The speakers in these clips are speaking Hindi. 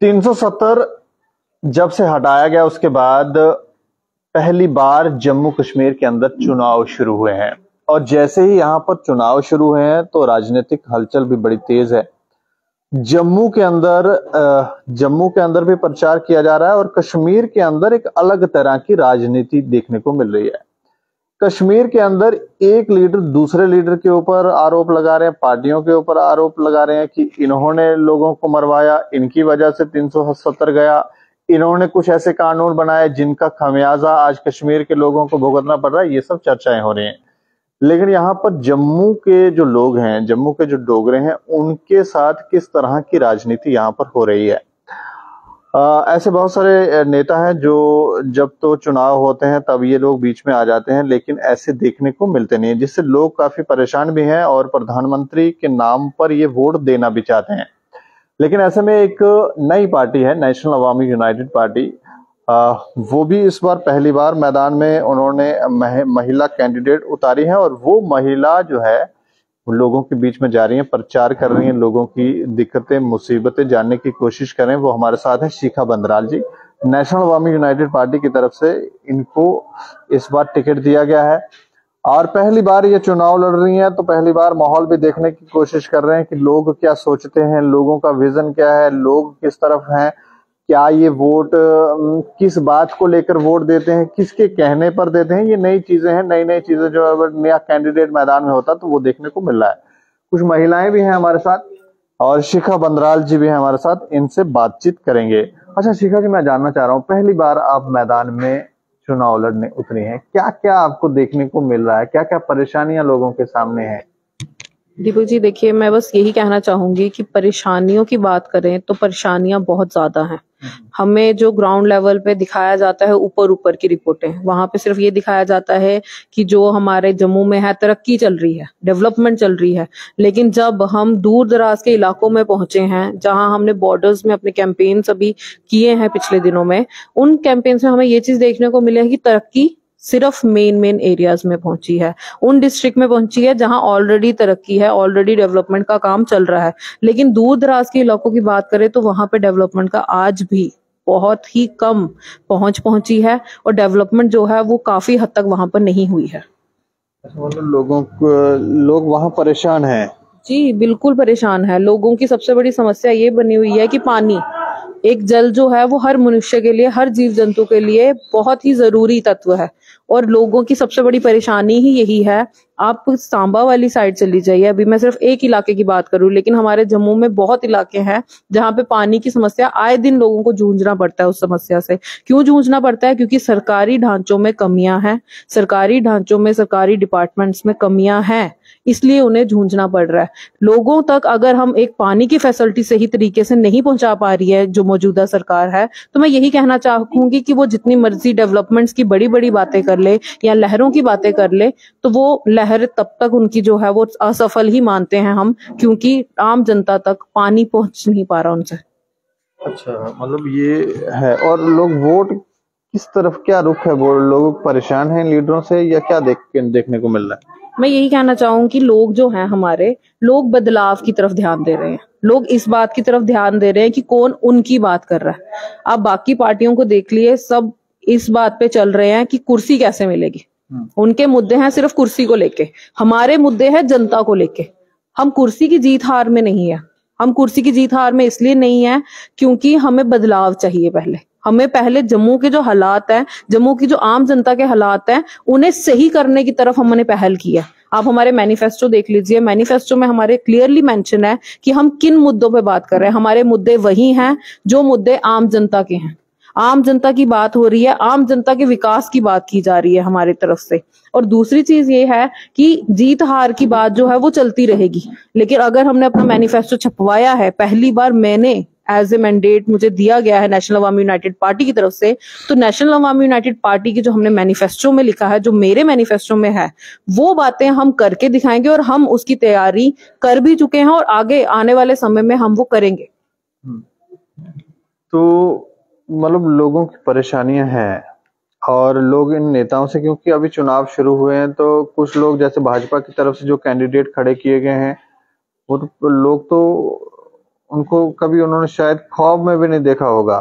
370 जब से हटाया गया उसके बाद पहली बार जम्मू कश्मीर के अंदर चुनाव शुरू हुए हैं और जैसे ही यहां पर चुनाव शुरू हुए हैं तो राजनीतिक हलचल भी बड़ी तेज है। जम्मू के अंदर भी प्रचार किया जा रहा है और कश्मीर के अंदर एक अलग तरह की राजनीति देखने को मिल रही है। कश्मीर के अंदर एक लीडर दूसरे लीडर के ऊपर आरोप लगा रहे हैं, पार्टियों के ऊपर आरोप लगा रहे हैं कि इन्होंने लोगों को मरवाया, इनकी वजह से 370 गया, इन्होंने कुछ ऐसे कानून बनाए जिनका खमियाजा आज कश्मीर के लोगों को भुगतना पड़ रहा है। ये सब चर्चाएं हो रही हैं। लेकिन यहाँ पर जम्मू के जो लोग हैं, जम्मू के जो डोगरे हैं, उनके साथ किस तरह की राजनीति यहाँ पर हो रही है। ऐसे बहुत सारे नेता हैं जो जब तो चुनाव होते हैं तब ये लोग बीच में आ जाते हैं, लेकिन ऐसे देखने को मिलते नहीं है, जिससे लोग काफी परेशान भी हैं और प्रधानमंत्री के नाम पर ये वोट देना भी चाहते हैं। लेकिन ऐसे में एक नई पार्टी है, नेशनल अवामी यूनाइटेड पार्टी, वो भी इस बार पहली बार मैदान में उन्होंने महिला कैंडिडेट उतारी है और वो महिला जो है लोगों के बीच में जा रही हैं, प्रचार कर रही हैं, लोगों की दिक्कतें मुसीबतें जानने की कोशिश कर रहे हैं। वो हमारे साथ हैं शिखा बंदराल जी, नेशनल अवामी यूनाइटेड पार्टी की तरफ से इनको इस बार टिकट दिया गया है और पहली बार ये चुनाव लड़ रही हैं, तो पहली बार माहौल भी देखने की कोशिश कर रहे हैं कि लोग क्या सोचते हैं, लोगों का विजन क्या है, लोग किस तरफ हैं, क्या ये वोट किस बात को लेकर वोट देते हैं, किसके कहने पर देते हैं। ये नई चीजें हैं, नई चीजें जो अगर नया कैंडिडेट मैदान में होता तो वो देखने को मिल रहा है। कुछ महिलाएं भी हैं हमारे साथ और शिखा बंदराल जी भी हैं हमारे साथ, इनसे बातचीत करेंगे। अच्छा शिखा जी, मैं जानना चाह रहा हूँ, पहली बार आप मैदान में चुनाव लड़ने उतरी हैं, क्या क्या आपको देखने को मिल रहा है, क्या क्या परेशानियां लोगों के सामने है? दीपक जी, देखिए मैं बस यही कहना चाहूंगी कि परेशानियों की बात करें तो परेशानियां बहुत ज्यादा हैं। हमें जो ग्राउंड लेवल पे दिखाया जाता है, ऊपर की रिपोर्टें, वहां पे सिर्फ ये दिखाया जाता है कि जो हमारे जम्मू में है तरक्की चल रही है, डेवलपमेंट चल रही है। लेकिन जब हम दूर दराज के इलाकों में पहुंचे हैं, जहां हमने बॉर्डर्स में अपने कैंपेन्स अभी किए हैं पिछले दिनों में, उन कैंपेन्स में हमें ये चीज देखने को मिली है कि तरक्की सिर्फ मेन एरियाज में पहुंची है, उन डिस्ट्रिक्ट में पहुंची है जहां ऑलरेडी तरक्की है, ऑलरेडी डेवलपमेंट का काम चल रहा है। लेकिन दूर दराज के इलाकों की बात करें तो वहां पे डेवलपमेंट का आज भी बहुत ही कम पहुंची है और डेवलपमेंट जो है वो काफी हद तक वहां पर नहीं हुई है। लोग वहां परेशान हैं? जी बिल्कुल परेशान है। लोगों की सबसे बड़ी समस्या ये बनी हुई है कि पानी, एक जल जो है वो हर मनुष्य के लिए, हर जीव जंतु के लिए बहुत ही जरूरी तत्व है और लोगों की सबसे बड़ी परेशानी ही यही है। आप सांबा वाली साइड चली जाइए, अभी मैं सिर्फ एक इलाके की बात करूं, लेकिन हमारे जम्मू में बहुत इलाके हैं जहां पे पानी की समस्या आए दिन लोगों को जूझना पड़ता है। उस समस्या से क्यों जूझना पड़ता है? क्योंकि सरकारी ढांचों में कमियां हैं, सरकारी ढांचों में, सरकारी डिपार्टमेंट्स में कमियां हैं, इसलिए उन्हें जूझना पड़ रहा है। लोगों तक अगर हम एक पानी की फैसिलिटी सही तरीके से नहीं पहुंचा पा रही है जो मौजूदा सरकार है, तो मैं यही कहना चाहूंगी कि वो जितनी मर्जी डेवलपमेंट्स की बड़ी बड़ी बातें कर ले या लहरों की बातें कर ले, तो वो लहर तब तक उनकी जो है वो असफल ही मानते हैं हम, क्योंकि आम जनता तक पानी पहुंच नहीं पा रहा उनसे। अच्छा, मतलब ये है। और लोग वोट किस तरफ, क्या रुख है, वो लोग परेशान हैं लीडरों से या क्या देखने को मिल रहा है? मैं यही कहना चाहूंगी कि लोग जो हैं हमारे, लोग बदलाव की तरफ ध्यान दे रहे हैं। लोग इस बात की तरफ ध्यान दे रहे हैं कि कौन उनकी बात कर रहा है। आप बाकी पार्टियों को देख लिए, सब इस बात पे चल रहे हैं कि कुर्सी कैसे मिलेगी। उनके मुद्दे हैं सिर्फ कुर्सी को लेके, हमारे मुद्दे हैं जनता को लेके। हम कुर्सी की जीत हार में नहीं है, हम कुर्सी की जीत हार में इसलिए नहीं है क्योंकि हमें बदलाव चाहिए। हमें पहले जम्मू के जो हालात हैं, जम्मू की जो आम जनता के हालात हैं, उन्हें सही करने की तरफ हमने पहल की है। आप हमारे मैनिफेस्टो देख लीजिए, मैनिफेस्टो में हमारे क्लियरली मेंशन है कि हम किन मुद्दों पे बात कर रहे हैं। हमारे मुद्दे वही हैं जो मुद्दे आम जनता के हैं। आम जनता की बात हो रही है, आम जनता के विकास की बात की जा रही है हमारी तरफ से। और दूसरी चीज ये है कि जीत हार की बात जो है वो चलती रहेगी, लेकिन अगर हमने अपना मैनिफेस्टो छपवाया है, पहली बार मैंने एज ए मैंडेट मुझे दिया गया है नेशनल अवामी यूनाइटेड पार्टी की तरफ से, तो नेशनल अवामी यूनाइटेड पार्टी की जो हमने मैनिफेस्टो में लिखा है, जो मेरे मैनिफेस्टो में है, वो बातें हम करके दिखाएंगे और हम उसकी तैयारी कर भी चुके हैं और आगे आने वाले समय में हम वो करेंगे। तो मतलब लोगों की परेशानियां हैं और लोग इन नेताओं से, क्योंकि अभी चुनाव शुरू हुए हैं, तो कुछ लोग जैसे भाजपा की तरफ से जो कैंडिडेट खड़े किए गए हैं, वो तो लोग तो उनको कभी उन्होंने शायद ख्वाब में भी नहीं देखा होगा।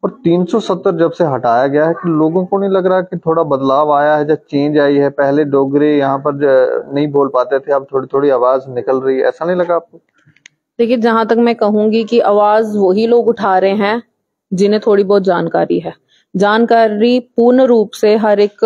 और 370 जब से हटाया गया है कि लोगों को नहीं लग रहा कि थोड़ा बदलाव आया है, जब चेंज आई है? पहले डोगरे यहाँ पर नहीं बोल पाते थे, अब थोड़ी थोड़ी आवाज निकल रही है, ऐसा नहीं लगा आपको? देखिए, जहां तक मैं कहूंगी कि आवाज वही लोग उठा रहे हैं जिन्हें थोड़ी बहुत जानकारी है। जानकारी पूर्ण रूप से हर एक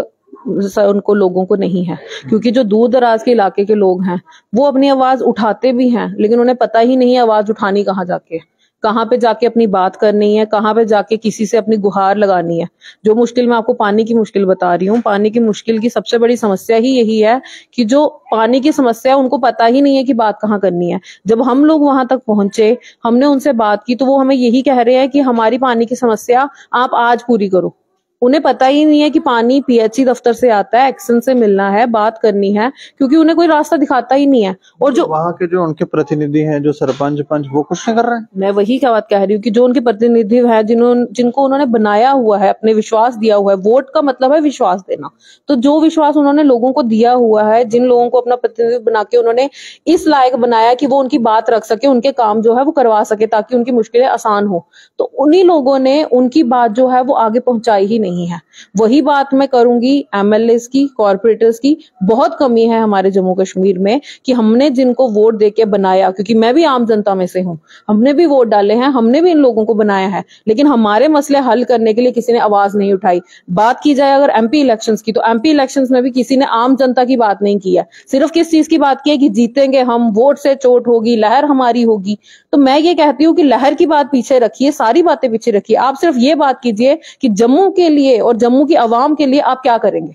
उनको लोगों को नहीं है, क्योंकि जो दूर दराज के इलाके के लोग हैं वो अपनी आवाज उठाते भी हैं, लेकिन उन्हें पता ही नहीं है आवाज उठानी कहाँ जाके, कहाँ पे जाके अपनी बात करनी है, कहाँ पे जाके किसी से अपनी गुहार लगानी है। जो मुश्किल, मैं आपको पानी की मुश्किल बता रही हूँ, पानी की मुश्किल की सबसे बड़ी समस्या ही यही है कि जो पानी की समस्या है उनको पता ही नहीं है कि बात कहाँ करनी है। जब हम लोग वहां तक पहुंचे, हमने उनसे बात की, तो वो हमें यही कह रहे हैं कि हमारी पानी की समस्या आप आज पूरी करो। उन्हें पता ही नहीं है कि पानी पीएचई दफ्तर से आता है, एक्शन से मिलना है, बात करनी है, क्योंकि उन्हें कोई रास्ता दिखाता ही नहीं है। और जो वहां के जो उनके प्रतिनिधि हैं, जो सरपंच पंच, वो कुछ नहीं कर रहे हैं। मैं वही क्या बात कह रही हूँ कि जो उनके प्रतिनिधि है, जिनको उन्होंने बनाया हुआ है, अपने विश्वास दिया हुआ है, वोट का मतलब है विश्वास देना, तो जो विश्वास उन्होंने लोगों को दिया हुआ है, जिन लोगों को अपना प्रतिनिधि बना के उन्होंने इस लायक बनाया कि वो उनकी बात रख सके, उनके काम जो है वो करवा सके, ताकि उनकी मुश्किलें आसान हो, तो उन्हीं लोगों ने उनकी बात जो है वो आगे पहुंचाई ही नहीं है। वही बात मैं करूंगी एमएलएस की, कॉर्पोरेटर्स की। बहुत कमी है हमारे जम्मू कश्मीर में कि हमने जिनको वोट देके बनाया, क्योंकि मैं भी आम जनता में से हूं, हमने भी वोट डाले हैं, हमने भी इन लोगों को बनाया है, लेकिन हमारे मसले हल करने के लिए किसी ने आवाज नहीं उठाई। बात की जाए अगर एमपी इलेक्शंस की, तो एमपी इलेक्शंस में भी किसी ने आम जनता की बात नहीं की है। सिर्फ किस चीज की बात की है कि जीतेंगे हम, वोट से चोट होगी, लहर हमारी होगी। तो मैं ये कहती हूँ कि लहर की बात पीछे रखिए, सारी बातें पीछे रखिए, आप सिर्फ ये बात कीजिए कि जम्मू के लिए और जम्मू की आवाम के लिए आप क्या करेंगे।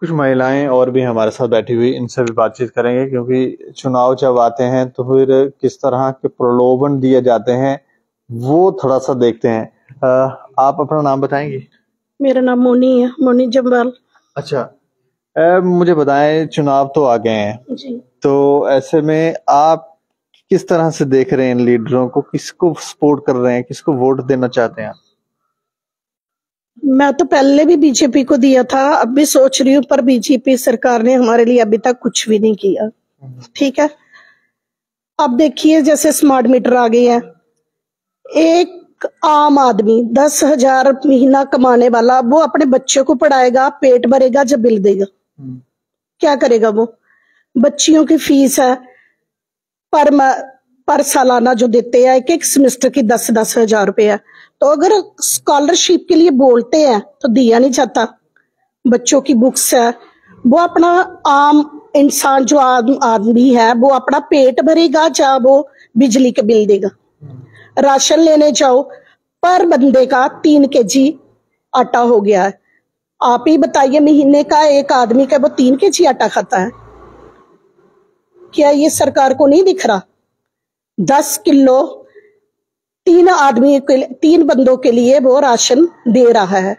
कुछ महिलाएं और भी हमारे साथ बैठी हुई, इनसे भी बातचीत करेंगे, क्योंकि चुनाव जब आते हैं तो फिर किस तरह के प्रलोभन दिए जाते हैं वो थोड़ा सा देखते हैं। आप अपना नाम बताएंगे? मेरा नाम मोनी है, मोनी जम्वाल। अच्छा, मुझे बताएं, चुनाव तो आ गए हैं जी, तो ऐसे में आप किस तरह से देख रहे हैं इन लीडरों को? किसको सपोर्ट कर रहे हैं, किसको वोट देना चाहते हैं? मैं तो पहले भी बीजेपी को दिया था, अब भी सोच रही हूँ, पर बीजेपी सरकार ने हमारे लिए अभी तक कुछ भी नहीं किया। ठीक है, अब देखिए जैसे स्मार्ट मीटर आ गई है, एक आम आदमी 10,000 महीना कमाने वाला, वो अपने बच्चों को पढ़ाएगा, पेट भरेगा जब बिल देगा, क्या करेगा वो? बच्चियों की फीस है पर सालाना जो देते हैं, एक एक सेमेस्टर की 10-10 हजार रुपए है। तो अगर स्कॉलरशिप के लिए बोलते हैं तो दिया नहीं जाता। बच्चों की बुक्स है, वो अपना आम इंसान जो आदमी है वो अपना पेट भरेगा या वो बिजली के बिल देगा? राशन लेने जाओ, पर बंदे का 3 kg आटा हो गया है। आप ही बताइए, महीने का एक आदमी का वो 3 kg आटा खाता है? क्या ये सरकार को नहीं दिख रहा? 10 किलो 3 बंदों के लिए वो राशन दे रहा है।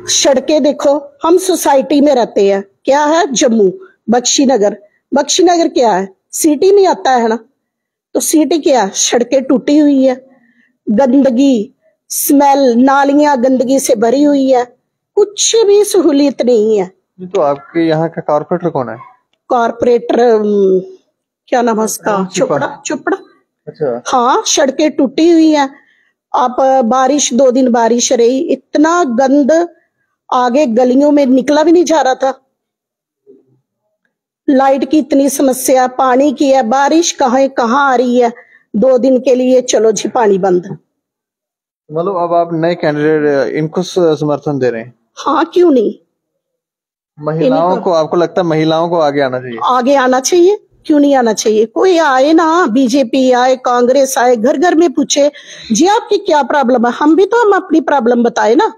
सड़कें देखो, हम सोसाइटी में रहते हैं, क्या है? जम्मू बख्शीनगर। बख्शीनगर क्या है? सिटी में आता है ना, तो सिटी क्या? सड़कें टूटी हुई है, गंदगी, स्मेल, नालियां गंदगी से भरी हुई है, कुछ भी सहूलियत नहीं है। तो आपके यहाँ का कॉर्पोरेटर कौन है? कॉर्पोरेटर क्या नाम है उसका? चोपड़ा। अच्छा। हाँ, सड़कें टूटी हुई है। आप बारिश 2 दिन बारिश रही, इतना गंद, आगे गलियों में निकला भी नहीं जा रहा था। लाइट की इतनी समस्या, पानी की है, बारिश कहाँ आ रही है? 2 दिन के लिए चलो जी पानी बंद। मतलब अब आप नए कैंडिडेट इनको समर्थन दे रहे हैं? हाँ, क्यों नहीं? महिलाओं को, आपको लगता है महिलाओं को आगे आना चाहिए? आगे आना चाहिए, क्यों नहीं आना चाहिए? कोई आए ना, बीजेपी आए, कांग्रेस आए, घर घर में पूछे जी आपकी क्या प्रॉब्लम है। हम अपनी प्रॉब्लम बताए ना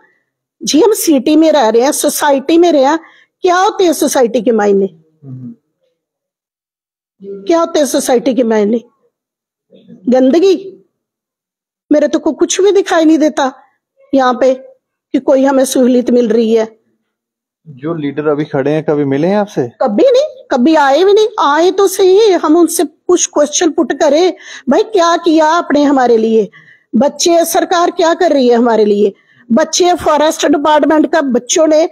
जी। हम सिटी में रह रहे हैं, सोसाइटी में रहे हैं, क्या होते हैं सोसाइटी के मायने? क्या होते हैं सोसाइटी के मायने? गंदगी। मेरे तो कुछ भी दिखाई नहीं देता यहाँ पे कि कोई हमें सहूलियत मिल रही है। जो लीडर अभी खड़े हैं, कभी मिले हैं आपसे? कभी नहीं, कभी आए भी नहीं। आए तो सही, हम उनसे कुछ क्वेश्चन पुट करें, भाई क्या किया आपने हमारे लिए? बच्चे, सरकार क्या कर रही है हमारे लिए? बच्चे, फॉरेस्ट डिपार्टमेंट का बच्चों ने,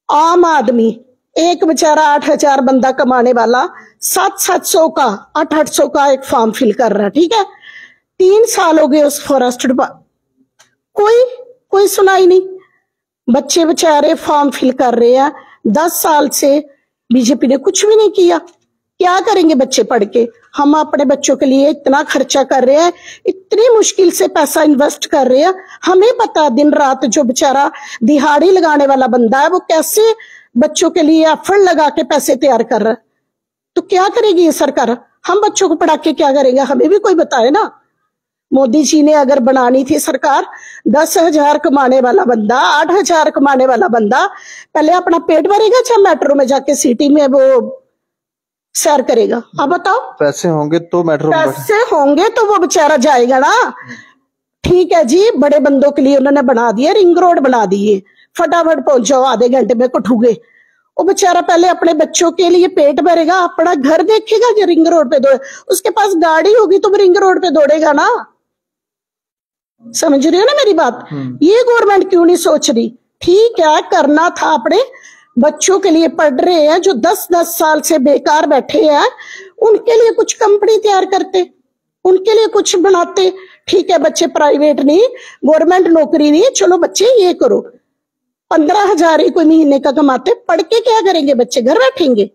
आम आदमी एक बेचारा 8,000 बंदा कमाने वाला 700 का 800 का एक फॉर्म फिल कर रहा है, ठीक है। 3 साल हो गए उस फॉरेस्ट कोई सुनाई नहीं। बच्चे बेचारे फॉर्म फिल कर रहे हैं। 10 साल से बीजेपी ने कुछ भी नहीं किया। क्या करेंगे बच्चे पढ़ के? हम अपने बच्चों के लिए इतना खर्चा कर रहे हैं, इतनी मुश्किल से पैसा इन्वेस्ट कर रहे हैं। हमें पता दिन रात जो बेचारा दिहाड़ी लगाने वाला बंदा है वो कैसे बच्चों के लिए एफर्ट लगा के पैसे तैयार कर रहा है। तो क्या करेगी ये सरकार? हम बच्चों को पढ़ा के क्या करेंगे? हमें भी कोई बताए ना। मोदी जी ने अगर बनानी थी सरकार, 10,000 कमाने वाला बंदा, 8,000 कमाने वाला बंदा पहले अपना पेट भरेगा, चाहे मेट्रो में जाके सिटी में वो सैर करेगा? अब बताओ, पैसे होंगे तो मेट्रो में, पैसे होंगे तो वो बेचारा जाएगा ना। ठीक है जी, बड़े बंदों के लिए उन्होंने बना दिए, रिंग रोड बना दिए, फटाफट पहुंच जाओ, आधे घंटे में कठूगे। वो बेचारा पहले अपने बच्चों के लिए पेट भरेगा, अपना घर देखेगा जो रिंग रोड पे दौड़े। उसके पास गाड़ी होगी तो वो रिंग रोड पे दौड़ेगा ना। समझ रहे हो ना मेरी बात? ये गवर्नमेंट क्यों नहीं सोच रही? ठीक है, करना था अपने बच्चों के लिए, पढ़ रहे हैं जो 10-10 साल से बेकार बैठे हैं, उनके लिए कुछ कंपनी तैयार करते, उनके लिए कुछ बनाते। ठीक है, बच्चे प्राइवेट नहीं, गवर्नमेंट नौकरी नहीं, चलो बच्चे ये करो, 15,000 ही कोई महीने का कमाते, पढ़ के क्या करेंगे बच्चे? घर बैठेंगे?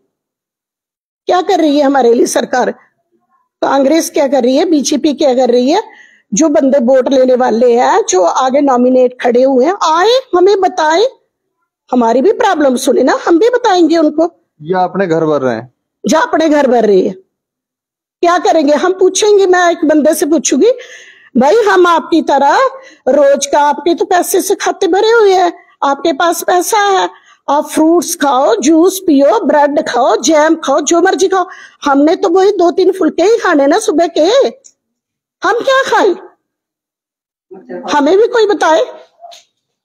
क्या कर रही है हमारे लिए सरकार? कांग्रेस क्या कर रही है? बीजेपी क्या कर रही है? जो बंदे वोट लेने वाले हैं, जो आगे नॉमिनेट खड़े हुए हैं, आए हमें बताएं, हमारी भी प्रॉब्लम सुने ना, हम भी बताएंगे उनको। या अपने घर भर रहे हैं, जा अपने घर भर रही है, क्या करेंगे? हम पूछेंगे, मैं एक बंदे से पूछूंगी, भाई हम आपकी तरह रोज का, आपके तो पैसे से खाते भरे हुए हैं, आपके पास पैसा है, आप फ्रूट्स खाओ, जूस पियो, ब्रेड खाओ, जैम खाओ, जो मर्जी खाओ, हमने तो वही 2-3 फुलके ही खाने ना सुबह के, हम क्या खाएं? हमें भी कोई बताए।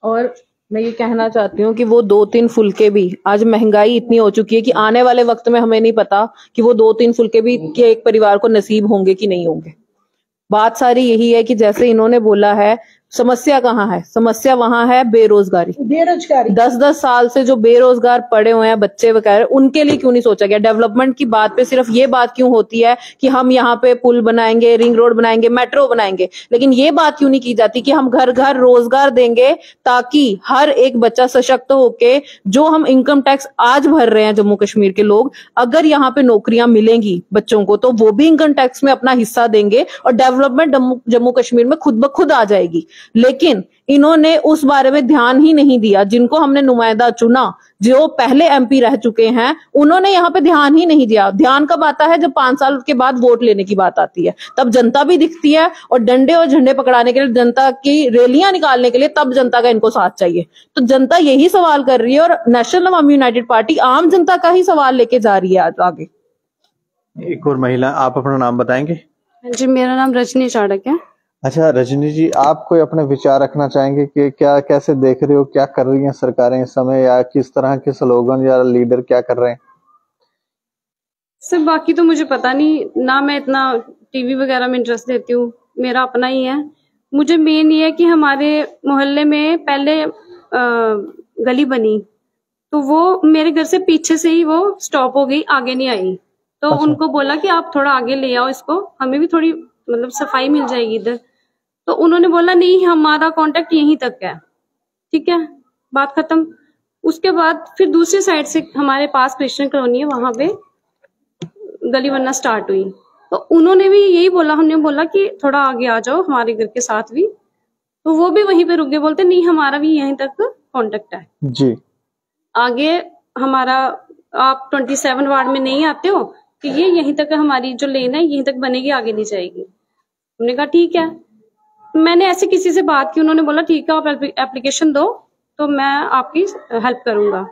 और मैं ये कहना चाहती हूँ कि वो 2-3 फुलके भी, आज महंगाई इतनी हो चुकी है कि आने वाले वक्त में हमें नहीं पता कि वो 2-3 फुलके भी के एक परिवार को नसीब होंगे कि नहीं होंगे। बात सारी यही है कि जैसे इन्होंने बोला है, समस्या कहाँ है? समस्या वहां है बेरोजगारी। 10-10 साल से जो बेरोजगार पड़े हुए हैं बच्चे वगैरह, उनके लिए क्यों नहीं सोचा गया? डेवलपमेंट की बात पे सिर्फ ये बात क्यों होती है कि हम यहाँ पे पुल बनाएंगे, रिंग रोड बनाएंगे, मेट्रो बनाएंगे, लेकिन ये बात क्यों नहीं की जाती कि हम घर घर रोजगार देंगे ताकि हर एक बच्चा सशक्त होके, जो हम इनकम टैक्स आज भर रहे हैं जम्मू कश्मीर के लोग, अगर यहाँ पे नौकरियां मिलेंगी बच्चों को तो वो भी इनकम टैक्स में अपना हिस्सा देंगे और डेवलपमेंट जम्मू कश्मीर में खुद ब खुद आ जाएगी। लेकिन इन्होंने उस बारे में ध्यान ही नहीं दिया। जिनको हमने नुमाइंदा चुना, जो पहले एमपी रह चुके हैं, उन्होंने यहाँ पे ध्यान ही नहीं दिया। ध्यान कब आता है? जब 5 साल के बाद वोट लेने की बात आती है, तब जनता भी दिखती है और डंडे और झंडे पकड़ाने के लिए, जनता की रैलियां निकालने के लिए, तब जनता का इनको साथ चाहिए। तो जनता यही सवाल कर रही है और नेशनल अवामी यूनाइटेड पार्टी आम जनता का ही सवाल लेके जा रही है आज आगे। एक और महिला, आप अपना नाम बताएंगे? जी, मेरा नाम रजनी चाड़क है। अच्छा रजनी जी, आप कोई अपने विचार रखना चाहेंगे कि क्या, कैसे देख रहे हो, क्या कर रही हैं सरकारें इस समय, या किस तरह के स्लोगन या लीडर क्या कर रहे हैं? सर बाकी तो मुझे पता नहीं ना, मैं इतना टीवी वगैरह में इंटरेस्ट देती हूँ, मेरा अपना ही है। मुझे मेन ये है कि हमारे मोहल्ले में पहले गली बनी, तो वो मेरे घर से पीछे से ही वो स्टॉप हो गई, आगे नहीं आई। तो अच्छा। उनको बोला कि आप थोड़ा आगे ले आओ इसको, हमें भी थोड़ी मतलब सफाई मिल जाएगी इधर। तो उन्होंने बोला नहीं, हमारा कांटेक्ट यहीं तक है, ठीक है, बात खत्म। उसके बाद फिर दूसरी साइड से हमारे पास क्रिश्चियन कॉलोनी है, वहां पे गली बनना स्टार्ट हुई, तो उन्होंने भी यही बोला, हमने बोला कि थोड़ा आगे आ जाओ हमारे घर के साथ भी, तो वो भी वहीं पे रुक गए, बोलते नहीं हमारा भी यहीं तक कांटेक्ट है जी, आगे हमारा, आप 27 वार्ड में नहीं आते हो तो ये यहीं तक हमारी जो लेन है यहीं तक बनेगी, आगे नहीं जाएगी। हमने कहा ठीक है। मैंने ऐसे किसी से बात की, उन्होंने बोला ठीक है आप एप्लीकेशन दो तो मैं आपकी हेल्प करूंगा।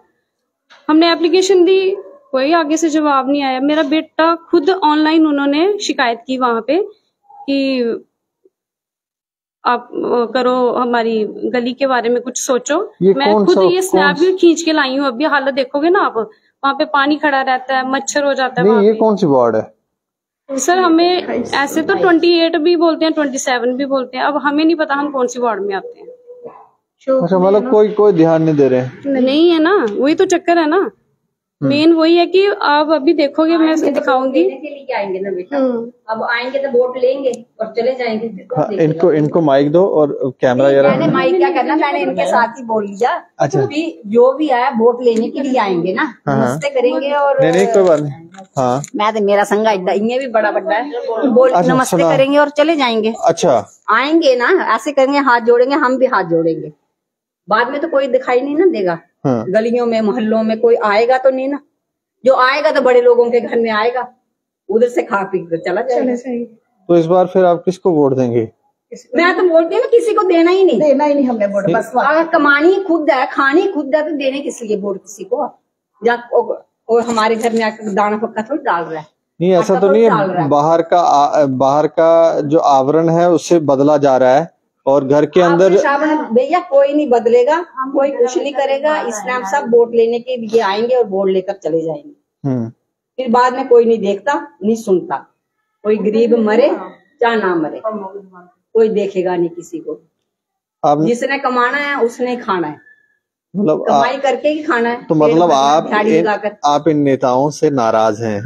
हमने एप्लीकेशन दी, कोई आगे से जवाब नहीं आया। मेरा बेटा खुद ऑनलाइन उन्होंने शिकायत की वहां पे कि आप करो, हमारी गली के बारे में कुछ सोचो। मैं खुद ये स्नैप भी खींच के लाई हूँ, अभी हालत देखोगे ना आप, वहाँ पे पानी खड़ा रहता है, मच्छर हो जाता है। नहीं, ये कौन सी वार्ड है? सर हमें ऐसे तो 28 भी बोलते हैं, 27 भी बोलते हैं, अब हमें नहीं पता हम कौन सी वार्ड में आते हैं। अच्छा, मतलब कोई ध्यान नहीं दे रहे हैं? नहीं है ना, वही तो चक्कर है ना। मेन वही है कि आप अभी देखोगे, मैं दिखाऊंगी के लिए आएंगे ना बेटा, अब आएंगे तो वोट लेंगे और चले जाएंगे। हाँ, इनको माइक दो और कैमरा जरा। मैंने माइक क्या करना, मैंने इनके साथ ही बोल लिया। अच्छा, जो भी आया वोट लेने के लिए आएंगे ना, नमस्ते करेंगे और नहीं कोई बात नहीं। हाँ, मैं तो मेरा संगा इन्हें भी बड़ा बड़ा है, बोल नमस्ते करेंगे और चले जाएंगे। अच्छा, आएंगे ना ऐसे करेंगे, हाथ जोड़ेंगे, हम भी हाथ जोड़ेंगे। बाद में तो कोई दिखाई नहीं ना देगा। हाँ। गलियों में मोहल्लों में कोई आएगा तो नहीं ना, जो आएगा तो बड़े लोगों के घर में आएगा, उधर से खा पी कर चला जाएगा। तो इस बार फिर आप किसको वोट देंगे? मैं तो बोलती हूँ किसी को देना ही नहीं हमने वोट। बस अगर कमानी खुद है, खानी खुद है, तो देने किस लिए वोट किसी को? और हमारे घर में आकर दाना पक्का थोड़ी डाल रहा है। नहीं, ऐसा तो नहीं है। बाहर का जो आवरण है उससे बदला जा रहा है और घर के अंदर भैया कोई नहीं बदलेगा, कोई कुछ नहीं करेगा। इस्लाम सब वोट लेने के लिए आएंगे और वोट लेकर चले जाएंगे। फिर बाद में कोई नहीं देखता, नहीं सुनता। कोई गरीब मरे चाहे ना मरे, कोई देखेगा नहीं किसी को। जिसने कमाना है उसने खाना है, मतलब कमाई करके ही खाना है। तो मतलब आप इन नेताओं से नाराज हैं?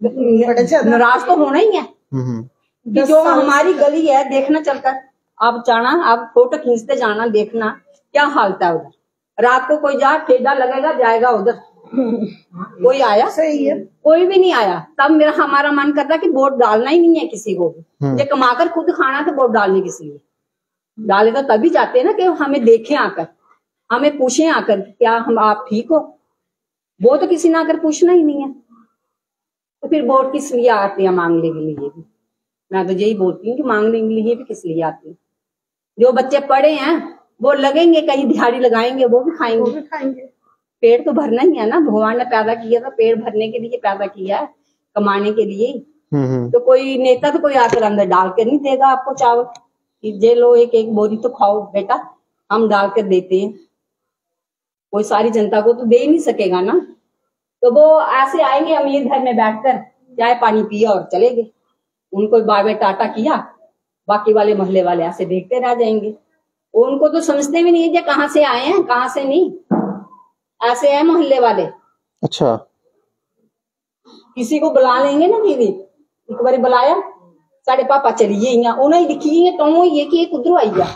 नाराज तो होना ही है कि जो हमारी गली है देखना चलकर। आप जाना, आप फोटो खींचते जाना, देखना क्या हालत है उधर। रात को कोई जा ठेला लगेगा जाएगा उधर, कोई आया? सही है, कोई भी नहीं आया। तब हमारा मन करता कि वोट डालना ही नहीं है किसी को भी। ये कमाकर खुद खाना तो वोट डालने किसी लिए डाले तो तभी जाते हैं ना कि हमें देखें आकर, हमें पूछें आकर क्या हम आप ठीक हो। वो तो किसी ने आकर पूछना ही नहीं है, तो फिर वोट किस लिए आते हैं? मांगने के लिए भी। मैं तो यही बोलती हूँ कि मांगने के लिए भी किस लिए आते हैं? जो बच्चे पढ़े हैं वो लगेंगे, कहीं दिहाड़ी लगाएंगे, वो भी खाएंगे। पेट तो भरना ही है ना, भगवान ने पैदा किया था पेट भरने के लिए पैदा किया है, कमाने के लिए। तो कोई नेता तो कोई आकर अंदर डाल कर नहीं देगा आपको चावल कि जे लो एक बोरी तो खाओ बेटा, हम डाल कर देते हैं। कोई सारी जनता को तो दे ही नहीं सकेगा ना। तो वो ऐसे आएंगे अमीर घर में बैठकर चाय पानी पिया और चले गए। उनको बाय टाटा किया, बाकी वाले मोहल्ले वाले ऐसे देखते रह जाएंगे। उनको तो समझते भी नहीं है कहाँ से आए हैं कहाँ से नहीं, ऐसे है मोहल्ले वाले। अच्छा, किसी को बुला लेंगे ना, दीदी एक बार बुलाया, साढ़े पापा चलिए उन्हें लिखी तो ये कि उधरों आई है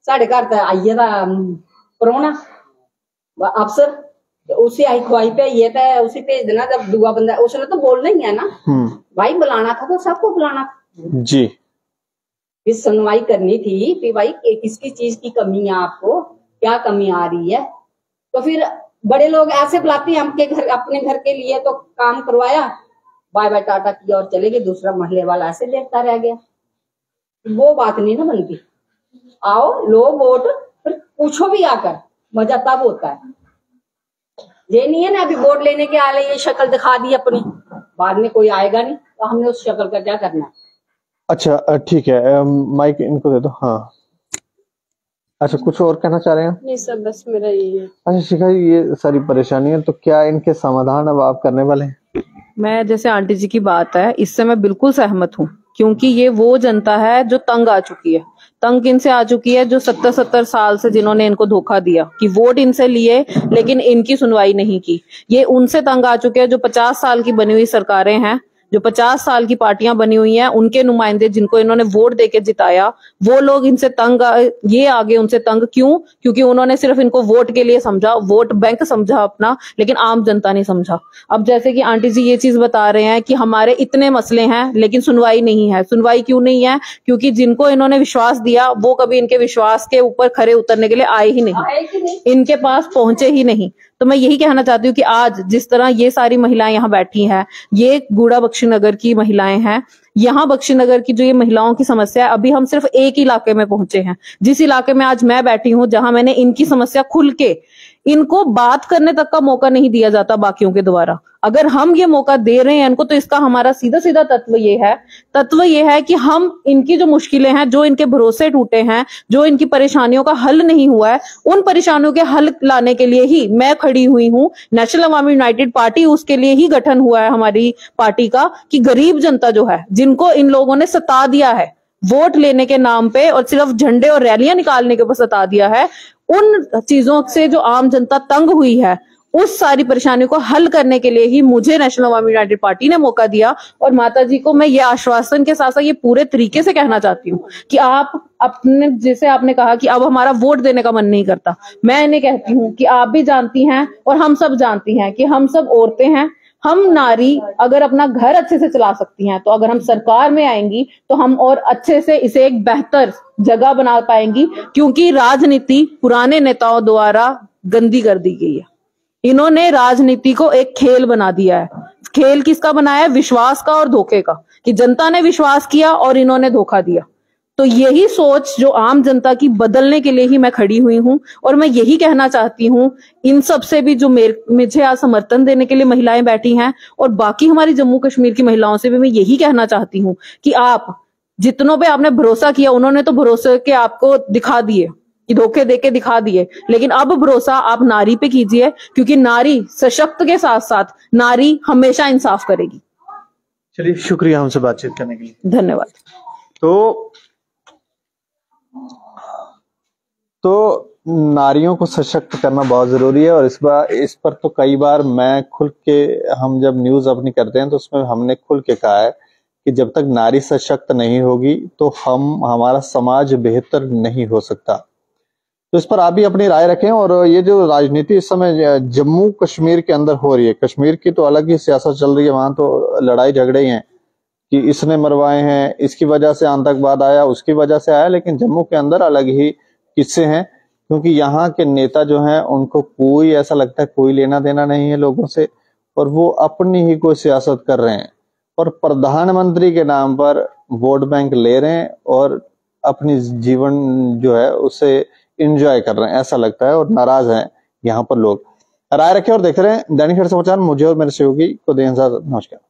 साढ़े घर तो आइए था परौना अफसर, उसे आई खुआई पे ये तो उसे भेज देना। जब दुआ बंदा उसने तो बोलना ही है ना, भाई बुलाना था तो सबको बुलाना जी। फिर सुनवाई करनी थी कि भाई किसकी चीज की कमी है, आपको क्या कमी आ रही है। तो फिर बड़े लोग ऐसे बुलाते हैं हमके घर, अपने घर के लिए तो काम करवाया, बाय बाय टाटा किया और चले गए। दूसरा मोहल्ले वाला ऐसे देखता रह गया। वो बात नहीं ना बनती। आओ लो वोट, फिर पूछो भी आकर, मजा तब होता है। ये नहीं है ना अभी वोट लेने के आले ये शक्ल दिखा दी अपनी, बाद में कोई आएगा नहीं तो हमने उस शक्ल का क्या करना। अच्छा ठीक है, माइक इनको दे दो। हाँ, अच्छा कुछ और कहना चाह रहे हैं? नहीं सर, बस मेरा यही है। अच्छा शिखा, ये सारी परेशानियां तो क्या इनके समाधान अब आप करने वाले हैं? मैं जैसे आंटी जी की बात है, इससे मैं बिल्कुल सहमत हूँ, क्योंकि ये वो जनता है जो तंग आ चुकी है। तंग इनसे आ चुकी है जो 70 साल से जिन्होंने इनको धोखा दिया कि वोट इनसे लिए लेकिन इनकी सुनवाई नहीं की। ये उनसे तंग आ चुके हैं जो 50 साल की बनी हुई सरकारें हैं, जो 50 साल की पार्टियां बनी हुई हैं, उनके नुमाइंदे जिनको इन्होंने वोट देके जिताया, वो लोग इनसे तंग, ये आगे उनसे तंग क्यों? क्योंकि उन्होंने सिर्फ इनको वोट के लिए समझा, वोट बैंक समझा अपना, लेकिन आम जनता नहीं समझा। अब जैसे कि आंटी जी ये चीज बता रहे हैं कि हमारे इतने मसले हैं लेकिन सुनवाई नहीं है। सुनवाई क्यों नहीं है? क्योंकि जिनको इन्होंने विश्वास दिया वो कभी इनके विश्वास के ऊपर खरे उतरने के लिए आए ही नहीं, इनके पास पहुंचे ही नहीं। तो मैं यही कहना चाहती हूँ कि आज जिस तरह ये सारी महिलाएं यहाँ बैठी हैं, ये गूड़ा बख्शीनगर की महिलाएं हैं। यहाँ बख्शीनगर की जो ये महिलाओं की समस्या है, अभी हम सिर्फ एक इलाके में पहुंचे हैं, जिस इलाके में आज मैं बैठी हूँ, जहां मैंने इनकी समस्या खुल के, इनको बात करने तक का मौका नहीं दिया जाता बाकियों के द्वारा। अगर हम ये मौका दे रहे हैं इनको, तो इसका हमारा सीधा सीधा तत्व ये है कि हम इनकी जो मुश्किलें हैं, जो इनके भरोसे टूटे हैं, जो इनकी परेशानियों का हल नहीं हुआ है, उन परेशानियों के हल लाने के लिए ही मैं खड़ी हुई हूँ। नेशनल अवामी यूनाइटेड पार्टी, उसके लिए ही गठन हुआ है हमारी पार्टी का, कि गरीब जनता जो है, जिनको इन लोगों ने सता दिया है वोट लेने के नाम पे और सिर्फ झंडे और रैलियां निकालने के ऊपर सता दिया है, उन चीजों से जो आम जनता तंग हुई है, उस सारी परेशानियों को हल करने के लिए ही मुझे नेशनल अवामी यूनाइटेड पार्टी ने मौका दिया। और माता जी को मैं ये आश्वासन के साथ साथ ये पूरे तरीके से कहना चाहती हूँ कि आप अपने, जैसे आपने कहा कि अब हमारा वोट देने का मन नहीं करता, मैं इन्हें कहती हूँ कि आप भी जानती हैं और हम सब जानती हैं कि हम सब औरतें हैं, हम नारी अगर अपना घर अच्छे से चला सकती हैं तो अगर हम सरकार में आएंगी तो हम और अच्छे से इसे एक बेहतर जगह बना पाएंगी, क्योंकि राजनीति पुराने नेताओं द्वारा गंदी कर दी गई है। इन्होंने राजनीति को एक खेल बना दिया है। खेल किसका बनाया है? विश्वास का और धोखे का, कि जनता ने विश्वास किया और इन्होंने धोखा दिया। तो यही सोच जो आम जनता की बदलने के लिए ही मैं खड़ी हुई हूं। और मैं यही कहना चाहती हूं इन सब से भी, जो मुझे आज समर्थन देने के लिए महिलाएं बैठी हैं, और बाकी हमारी जम्मू कश्मीर की महिलाओं से भी मैं यही कहना चाहती हूं कि आप जितनों पे आपने भरोसा किया, उन्होंने तो भरोसे के आपको दिखा दिए कि धोखे देके दिखा दिए, लेकिन अब भरोसा आप नारी पे कीजिए, क्योंकि नारी सशक्त के साथ साथ नारी हमेशा इंसाफ करेगी। चलिए, शुक्रिया हमसे बातचीत करने के लिए। धन्यवाद। तो नारियों को सशक्त करना बहुत जरूरी है, और इस पर तो कई बार मैं खुल के, हम जब न्यूज अपनी करते हैं तो उसमें हमने खुल के कहा है कि जब तक नारी सशक्त नहीं होगी तो हमारा समाज बेहतर नहीं हो सकता। तो इस पर आप भी अपनी राय रखें। और ये जो राजनीति इस समय जम्मू कश्मीर के अंदर हो रही है, कश्मीर की तो अलग ही सियासत चल रही है, वहां तो लड़ाई झगड़े ही हैं कि इसने मरवाए हैं, इसकी वजह से आतंकवाद आया, उसकी वजह से आया, लेकिन जम्मू के अंदर अलग ही किस्से हैं, क्योंकि यहाँ के नेता जो हैं उनको कोई, ऐसा लगता है कोई लेना देना नहीं है लोगों से, और वो अपनी ही कोई सियासत कर रहे हैं और प्रधानमंत्री के नाम पर वोट बैंक ले रहे हैं और अपनी जीवन जो है उसे एंजॉय कर रहे हैं, ऐसा लगता है, और नाराज हैं यहाँ पर लोग। राय रखें और देख रहे हैं दैनिक समाचार। मुझे और मेरे सहयोगी को दें इजाजत। नमस्कार।